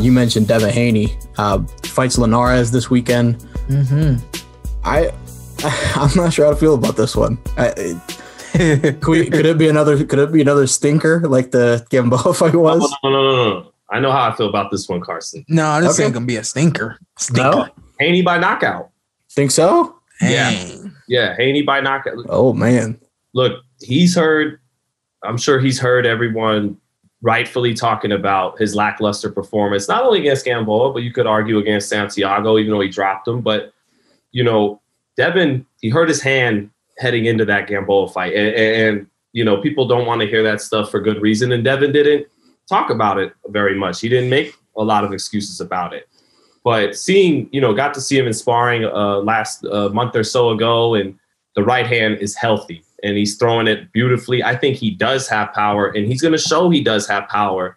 You mentioned Devin Haney fights Linares this weekend. I'm not sure how to feel about this one. Could it be another stinker like the Gamboa fight was? No. I know how I feel about this one, Carson. No, this ain't gonna be a stinker. No? Haney by knockout. Think so? Yeah, Haney by knockout. Oh man. Look, I'm sure he's heard everyone rightfully talking about his lackluster performance, not only against Gamboa, but you could argue against Santiago, even though he dropped him. But, Devin, he hurt his hand heading into that Gamboa fight. And people don't want to hear that stuff for good reason. And Devin didn't talk about it very much. He didn't make a lot of excuses about it. But got to see him in sparring last month or so ago, and the right hand is healthy and he's throwing it beautifully. I think he does have power, and he's going to show he does have power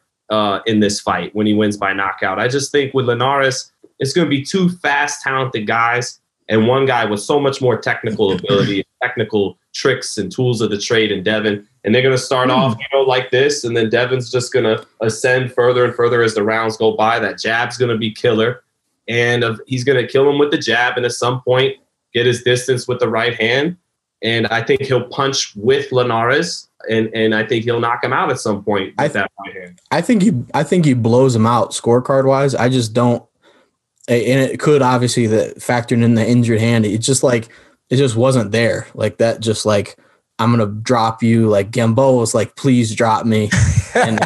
in this fight when he wins by knockout. I just think with Linares, it's going to be two fast, talented guys and one guy with so much more technical ability, technical tricks and tools of the trade in Devin. And they're going to start off, like this, and then Devin's just going to ascend further and further as the rounds go by. That jab's going to be killer. And he's going to kill him with the jab and at some point get his distance with the right hand. And I think he'll punch with Linares, and I think he'll knock him out at some point with that right hand. I think he blows him out scorecard-wise. I just don't – and it could obviously factoring in the injured hand. It's just like it just wasn't there. Like that just like – I'm going to drop you. Like Gamboa was like, please drop me. And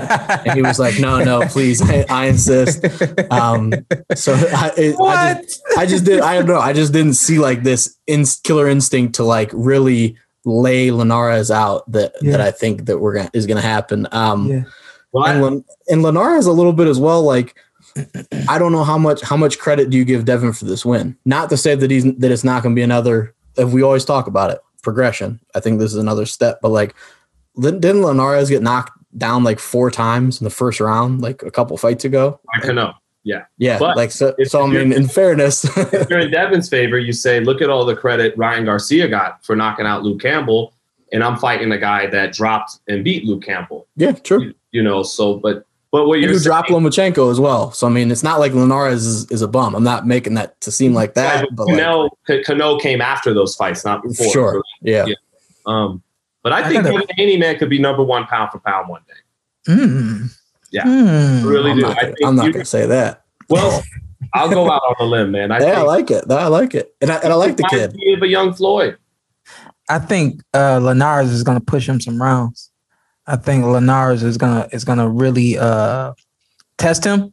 he was like, no, please. I insist. So I just didn't see like this killer instinct to like really lay Linares out that I think that is going to happen. And Linares a little bit as well. Like, I don't know how much credit do you give Devin for this win? Not to say that it's not going to be another, if we always talk about it, progression. I think this is another step, but like, didn't Linares get knocked down like 4 times in the first round, like a couple fights ago? I don't know. Yeah. But like, so I mean, in fairness, if you're in Devin's favor, you say, look at all the credit Ryan Garcia got for knocking out Luke Campbell. And I'm fighting a guy that dropped and beat Luke Campbell. Yeah, true. But what you're dropped Lomachenko as well. So, I mean, it's not like Linares is a bum. I'm not making that to seem like that. But Cano came after those fights, not before. Sure. Yeah. But I think Devin Haney, man, could be number 1 pound for pound one day. Yeah. I really do. I'm not going to say that. Well, I'll go out on a limb, man. I like it. I like it. And I like the kid. He of a young Floyd. I think Linares is going to push him some rounds. I think Linares is gonna really test him.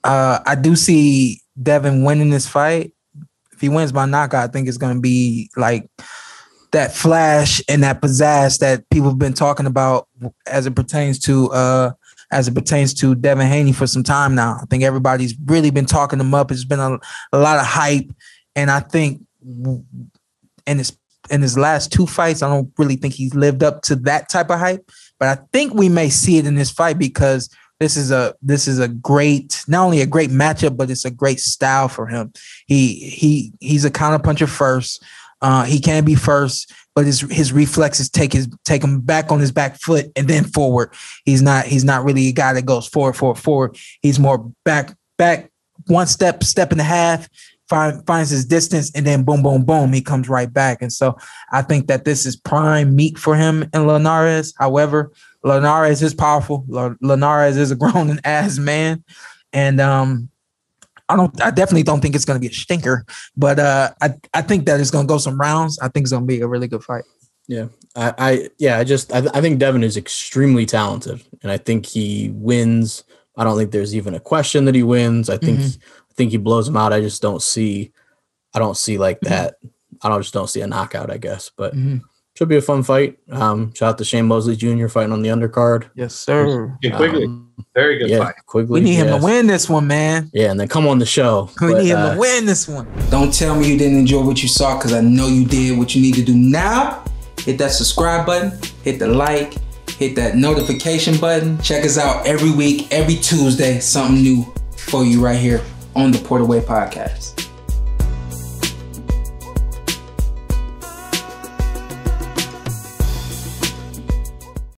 I do see Devin winning this fight. If he wins by knockout, I think it's gonna be like that flash and that pizzazz that people have been talking about as it pertains to Devin Haney for some time now. I think everybody's really been talking him up. It's been a lot of hype, and I think in his last 2 fights, I don't really think he's lived up to that type of hype, but I think we may see it in this fight because this is a great, not only a great matchup, but it's a great style for him. He's a counterpuncher first. He can be first, but his reflexes take him back on his back foot and then forward. He's not really a guy that goes forward. He's more back, 1 step and a half. Finds his distance, and then boom, boom, boom, he comes right back. And so I think that this is prime meat for him and Linares. However, Linares is powerful. Linares is a grown and ass man. And I definitely don't think it's going to be a stinker, but I think that it's going to go some rounds. I think it's going to be a really good fight. Yeah. I think Devin is extremely talented, and I think he wins. I don't think there's even a question that he wins. I think he blows him out. I don't see like that. I just don't see a knockout, I guess, but should be a fun fight. Shout out to Shane Mosley Jr. fighting on the undercard. Yes, sir. Quigley. Very good fight. Quigley, we need him to win this one, man. Yeah, and then come on the show. We need him to win this one. Don't tell me you didn't enjoy what you saw, because I know you did. What you need to do now, hit that subscribe button, hit the like, hit that notification button. Check us out every week, every Tuesday, something new for you right here on the Porter Way Podcast.